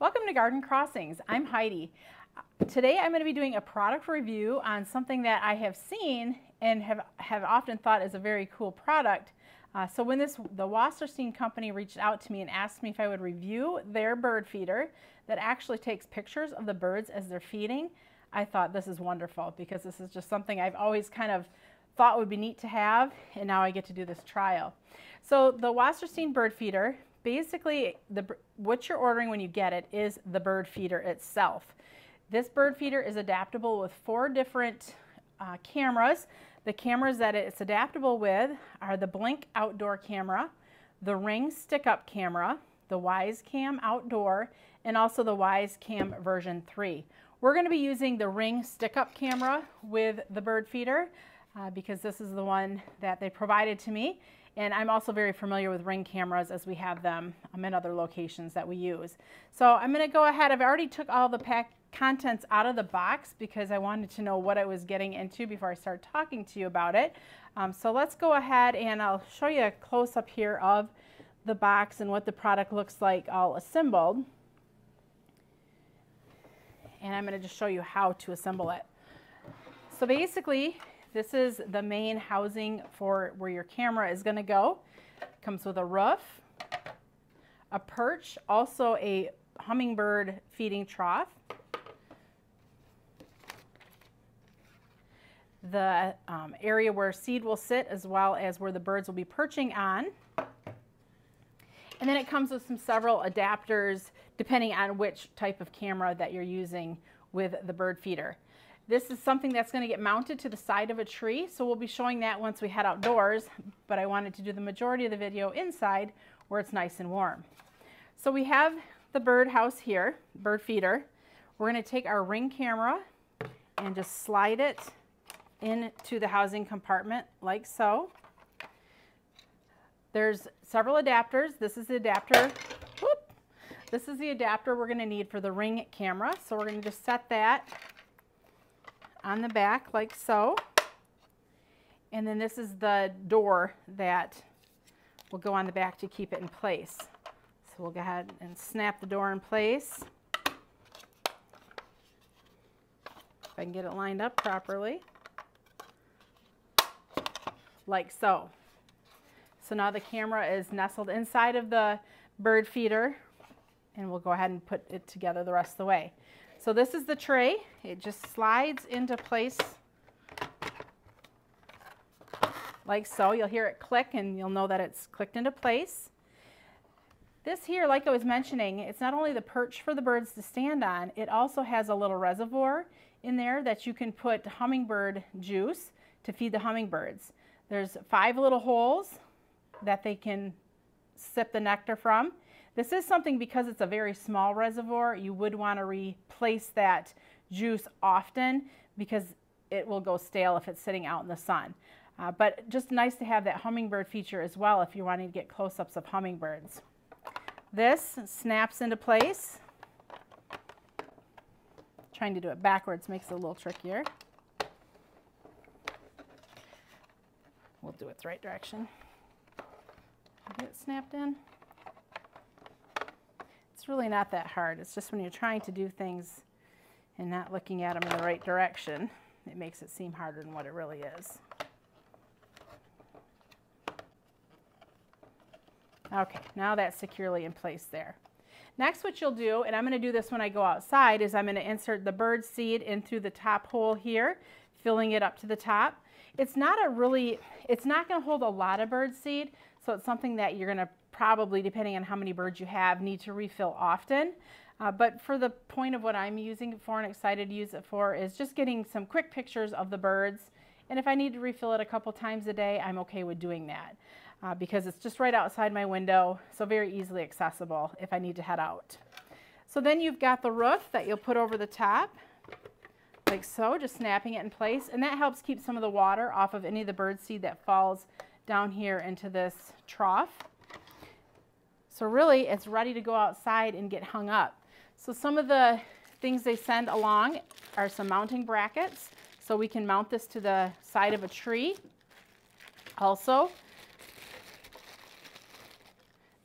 Welcome to Garden Crossings. I'm Heidi. Today I'm going to be doing a product review on something that I have seen and have often thought is a very cool product. So when the Wasserstein company reached out to me and asked me if I would review their bird feeder that actually takes pictures of the birds as they're feeding, I thought this is wonderful because this is just something I've always kind of thought would be neat to have, and now I get to do this trial. So the Wasserstein bird feeder, basically what you're ordering when you get it is the bird feeder itself. This bird feeder is adaptable with 4 different cameras. The cameras that it's adaptable with are the Blink outdoor camera, the Ring stick-up camera, the WiseCam outdoor, and also the WiseCam version 3. We're going to be using the Ring stick-up camera with the bird feeder because this is the one that they provided to me. And I'm also very familiar with Ring cameras as we have them in other locations that we use. So I'm going to go ahead. I've already took all the contents out of the box because I wanted to know what I was getting into before I start talking to you about it. So let's go ahead and I'll show you a close-up here of the box and what the product looks like all assembled. And I'm going to just show you how to assemble it. So basically, this is the main housing for where your camera is going to go. It comes with a roof, a perch, also a hummingbird feeding trough, the area where seed will sit, as well as where the birds will be perching on. And then it comes with several adapters depending on which type of camera that you're using with the bird feeder. This is something that's going to get mounted to the side of a tree, so we'll be showing that once we head outdoors, but I wanted to do the majority of the video inside where it's nice and warm. So we have the bird house here, bird feeder. We're going to take our Ring camera and just slide it into the housing compartment like so. There's several adapters. This is the adapter. Whoop. This is the adapter we're going to need for the Ring camera, so we're going to just set that on the back like so. And then this is the door that will go on the back to keep it in place. So we'll go ahead and snap the door in place. If I can get it lined up properly. Like so. So now the camera is nestled inside of the bird feeder, and we'll go ahead and put it together the rest of the way. So this is the tray. It just slides into place like so. You'll hear it click and you'll know that it's clicked into place. This here, like I was mentioning, it's not only the perch for the birds to stand on, it also has a little reservoir in there that you can put hummingbird juice to feed the hummingbirds. There's 5 little holes that they can sip the nectar from. This is something, because it's a very small reservoir, you would want to replace that juice often because it will go stale if it's sitting out in the sun. But just nice to have that hummingbird feature as well if you're wanting to get close-ups of hummingbirds. This snaps into place. Trying to do it backwards makes it a little trickier. We'll do it the right direction. Get it snapped in. It's really not that hard. It's just when you're trying to do things and not looking at them in the right direction, it makes it seem harder than what it really is. Okay, now that's securely in place there. Next, what you'll do, and I'm going to do this when I go outside, is I'm going to insert the bird seed in through the top hole here, filling it up to the top. It's not going to hold a lot of bird seed, so it's something that you're going to probably, depending on how many birds you have, need to refill often. But for the point of what I'm using it for and excited to use it for is just getting some quick pictures of the birds. And if I need to refill it a couple times a day, I'm okay with doing that because it's just right outside my window, so very easily accessible if I need to head out. So then you've got the roof that you'll put over the top, like so, just snapping it in place. And that helps keep some of the water off of any of the bird seed that falls down here into this trough. So really, it's ready to go outside and get hung up. So some of the things they send along are some mounting brackets. So we can mount this to the side of a tree. Also,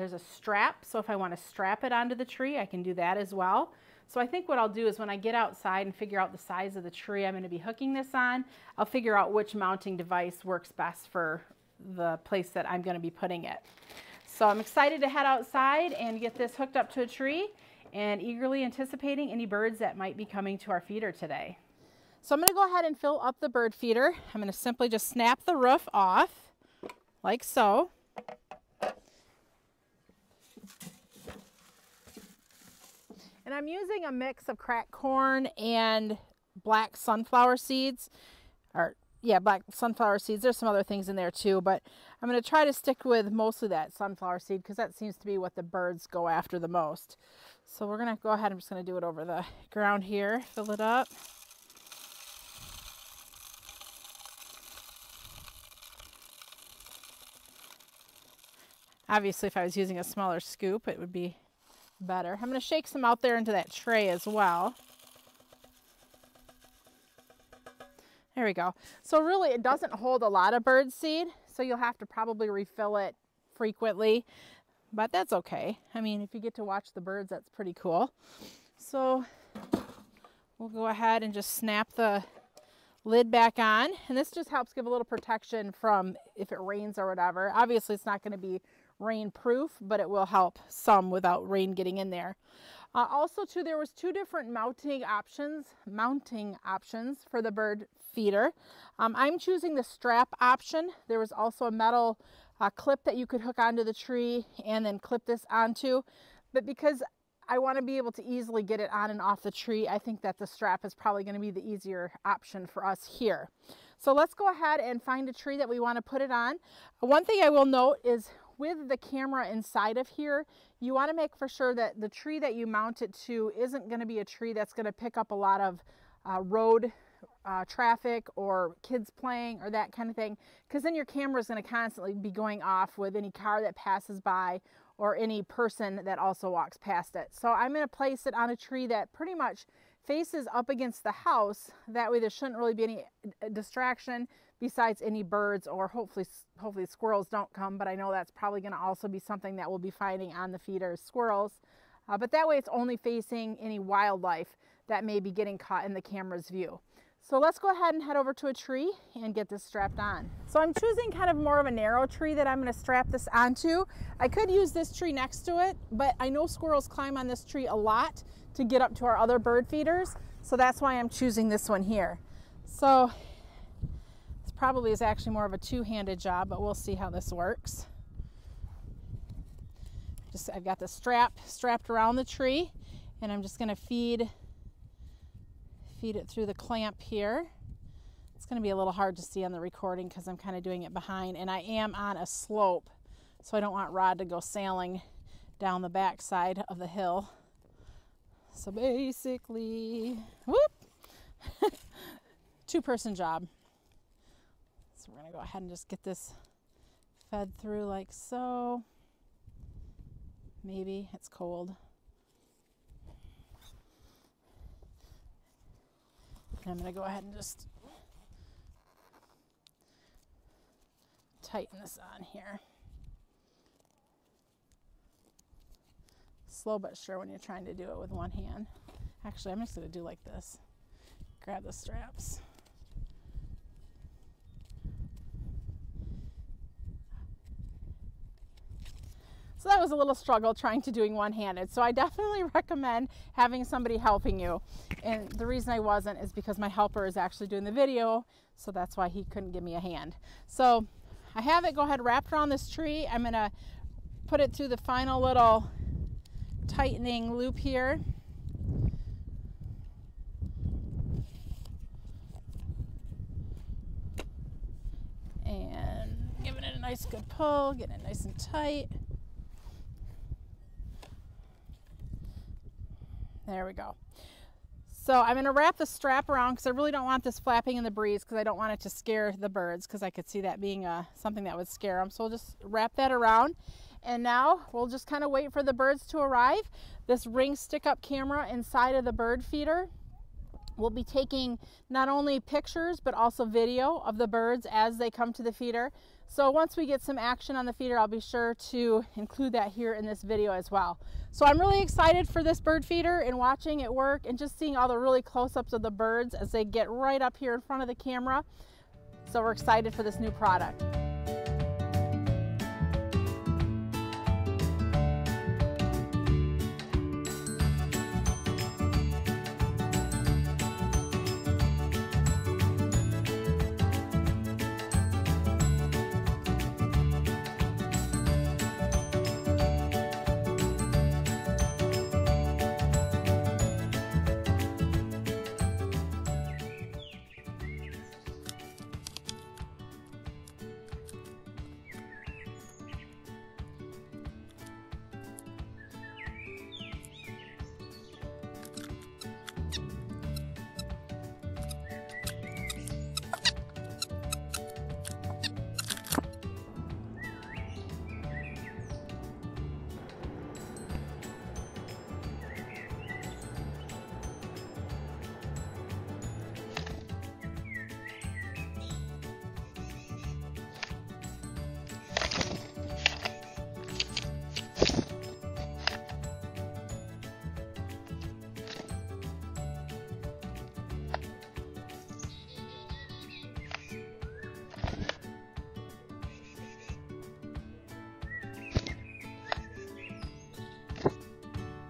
there's a strap, so if I want to strap it onto the tree, I can do that as well. So I think what I'll do is when I get outside and figure out the size of the tree I'm going to be hooking this on, I'll figure out which mounting device works best for the place that I'm going to be putting it. So I'm excited to head outside and get this hooked up to a tree and eagerly anticipating any birds that might be coming to our feeder today. So I'm going to go ahead and fill up the bird feeder. I'm going to simply just snap the roof off like so. And I'm using a mix of cracked corn and black sunflower seeds, black sunflower seeds. There's some other things in there too, but I'm going to try to stick with mostly that sunflower seed because that seems to be what the birds go after the most. So we're going to go ahead, I'm just going to do it over the ground here, fill it up. Obviously, if I was using a smaller scoop, it would be better. I'm going to shake some out there into that tray as well. There we go. So really, it doesn't hold a lot of bird seed, so you'll have to probably refill it frequently, but that's okay. I mean, if you get to watch the birds, that's pretty cool. So we'll go ahead and just snap the lid back on, and this just helps give a little protection from if it rains or whatever. Obviously, it's not going to be rain proof, but it will help some without rain getting in there. Also too, there was two different mounting options for the bird feeder. I'm choosing the strap option. There was also a metal clip that you could hook onto the tree and then clip this onto, but because I want to be able to easily get it on and off the tree, I think that the strap is probably going to be the easier option for us here. So let's go ahead and find a tree that we want to put it on. One thing I will note is with the camera inside of here, you want to make for sure that the tree that you mount it to isn't going to be a tree that's going to pick up a lot of road traffic or kids playing or that kind of thing, because then your camera is going to constantly be going off with any car that passes by or any person that also walks past it. So I'm going to place it on a tree that pretty much faces up against the house. That way there shouldn't really be any distraction besides any birds, or hopefully squirrels don't come, but I know that's probably going to also be something that we'll be finding on the feeder, squirrels. But that way it's only facing any wildlife that may be getting caught in the camera's view. So let's go ahead and head over to a tree and get this strapped on. So I'm choosing kind of more of a narrow tree that I'm going to strap this onto. I could use this tree next to it, but I know squirrels climb on this tree a lot to get up to our other bird feeders. So that's why I'm choosing this one here. So this probably is actually more of a two-handed job, but we'll see how this works. I've got the strap strapped around the tree, and I'm just going to feed it through the clamp here. It's going to be a little hard to see on the recording because I'm kind of doing it behind, and I am on a slope, so I don't want Rod to go sailing down the back side of the hill. So basically, whoop, two-person job. So we're going to go ahead and just get this fed through like so. Maybe it's cold. And I'm going to go ahead and just tighten this on here. Slow but sure when you're trying to do it with one hand. Actually, I'm just going to do like this. Grab the straps. So that was a little struggle trying to doing one-handed. So I definitely recommend having somebody helping you. And the reason I wasn't is because my helper is actually doing the video, so that's why he couldn't give me a hand. So I have it go ahead wrapped around this tree. I'm going to put it through the final little tightening loop here. And giving it a nice good pull, getting it nice and tight. There we go. So I'm going to wrap the strap around because I really don't want this flapping in the breeze, because I don't want it to scare the birds, because I could see that being something that would scare them. So we'll just wrap that around. And now we'll just kind of wait for the birds to arrive. This Ring stick-up camera inside of the bird feeder will be taking not only pictures but also video of the birds as they come to the feeder. So once we get some action on the feeder, I'll be sure to include that here in this video as well. So I'm really excited for this bird feeder and watching it work and just seeing all the really close-ups of the birds as they get right up here in front of the camera. So we're excited for this new product.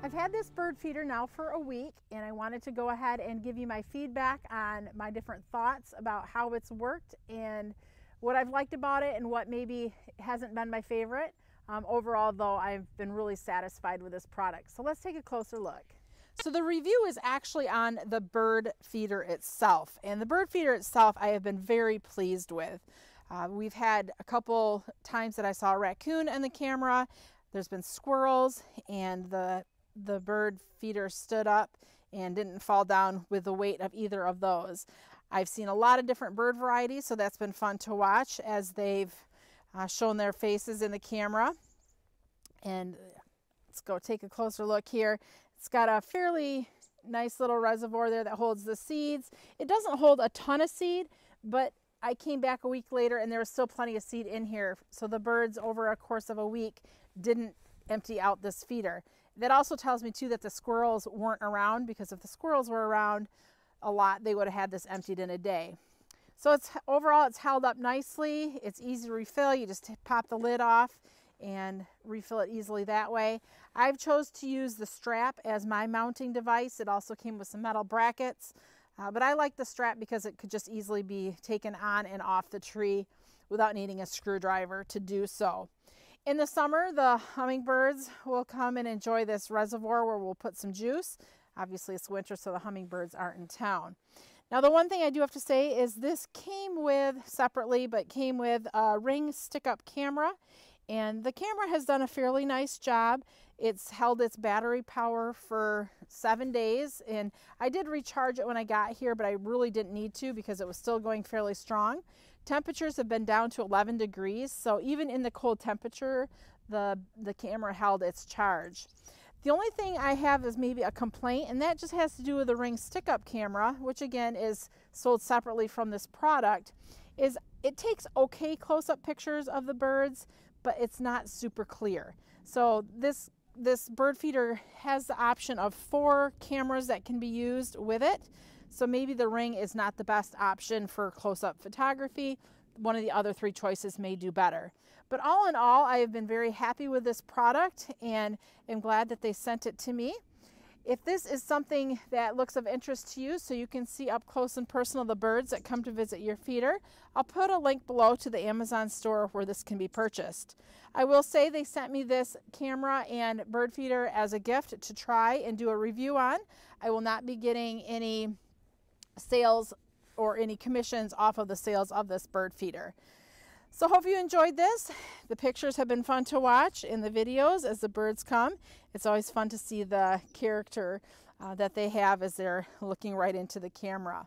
I've had this bird feeder now for a week, and I wanted to go ahead and give you my feedback on my different thoughts about how it's worked and what I've liked about it and what maybe hasn't been my favorite. Overall, though, I've been really satisfied with this product. So let's take a closer look. So the review is actually on the bird feeder itself, and the bird feeder itself I have been very pleased with. We've had a couple times that I saw a raccoon in the camera. There's been squirrels, and the bird feeder stood up and didn't fall down with the weight of either of those. I've seen a lot of different bird varieties, so that's been fun to watch as they've shown their faces in the camera. And let's go take a closer look here. It's got a fairly nice little reservoir there that holds the seeds. It doesn't hold a ton of seed, but I came back a week later and there was still plenty of seed in here. So the birds over a course of a week didn't empty out this feeder. That also tells me too that the squirrels weren't around, because if the squirrels were around a lot, they would have had this emptied in a day. So overall it's held up nicely. It's easy to refill. You just pop the lid off and refill it easily that way. I've chose to use the strap as my mounting device. It also came with some metal brackets, but I like the strap because it could just easily be taken on and off the tree without needing a screwdriver to do so. In the summer, the hummingbirds will come and enjoy this reservoir where we'll put some juice. Obviously it's winter, so the hummingbirds aren't in town. Now the one thing I do have to say is this came with, separately, but came with a Ring stick-up camera. And the camera has done a fairly nice job. It's held its battery power for 7 days, and I did recharge it when I got here, but I really didn't need to because it was still going fairly strong. Temperatures have been down to 11 degrees, so even in the cold temperature, the camera held its charge. The only thing I have is maybe a complaint, and that just has to do with the Ring stick-up camera, which again is sold separately from this product, is it takes okay close-up pictures of the birds, but it's not super clear. So this bird feeder has the option of 4 cameras that can be used with it. So maybe the Ring is not the best option for close-up photography. One of the other 3 choices may do better. But all in all, I have been very happy with this product and am glad that they sent it to me. If this is something that looks of interest to you, so you can see up close and personal the birds that come to visit your feeder, I'll put a link below to the Amazon store where this can be purchased. I will say they sent me this camera and bird feeder as a gift to try and do a review on. I will not be getting any sales or any commissions off of the sales of this bird feeder. So hope you enjoyed this. The pictures have been fun to watch in the videos as the birds come. It's always fun to see the character that they have as they're looking right into the camera.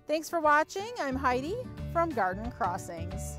Thanks for watching. I'm Heidi from Garden Crossings.